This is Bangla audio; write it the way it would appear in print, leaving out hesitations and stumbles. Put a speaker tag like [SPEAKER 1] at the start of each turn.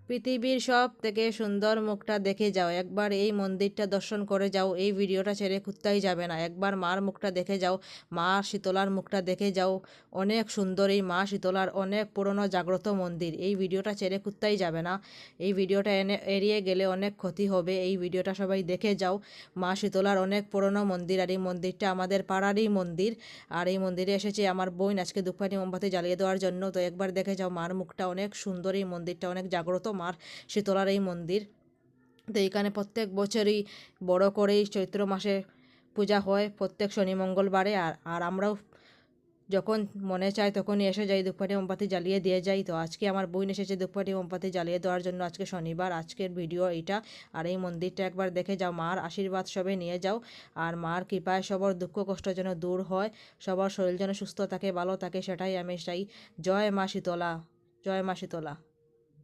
[SPEAKER 1] পৃথিবীর সব থেকে সুন্দর মুখটা দেখে যাও, একবার এই মন্দিরটা দর্শন করে যাও, এই ভিডিওটা ছেড়ে কোথাও যাবে না। একবার মার মুখটা দেখে যাও, মা শীতলার মুখটা দেখে যাও। অনেক সুন্দর এই মা শীতলার, অনেক পুরনো জাগ্রত মন্দির। এই ভিডিওটা ছেড়ে কোথাও যাবে না। এই ভিডিওটা এড়িয়ে গেলে অনেক ক্ষতি হবে। এই ভিডিওটা সবাই দেখে যাও। মা শীতলার অনেক পুরনো মন্দির, আর এই মন্দিরটা আমাদের পাড়ারই মন্দির। আর এই মন্দিরে এসেছে আমার বোন আজকে ধূপকাঠি মোমবাতি জ্বালিয়ে দেওয়ার জন্য। তো একবার দেখে যাও, মার মুখটা অনেক সুন্দর, এই মন্দিরটা অনেক জাগ্রত মার শীতলার এই মন্দির। তো এইখানে প্রত্যেক বছরই বড় করেই চৈত্র মাসে পূজা হয়, প্রত্যেক শনি মঙ্গলবারে। আর আর আমরাও যখন মনে চায় তখনই এসে যাই, ধূপকাঠি মোমবাতি জ্বালিয়ে দিয়ে যাই। তো আজকে আমার বোন এসেছে ধূপকাঠি মোমবাতি জ্বালিয়ে দেওয়ার জন্য। আজকে শনিবার, আজকের ভিডিও এইটা। আর এই মন্দিরটা একবার দেখে যাও, মার আশীর্বাদ সবে নিয়ে যাও। আর মার কৃপায় সবার দুঃখ কষ্ট যেন দূর হয়, সবার শরীর যেন সুস্থ থাকে, ভালো থাকে, সেটাই আমি চাই। জয় মা শীতলা, জয় মা শীতলা।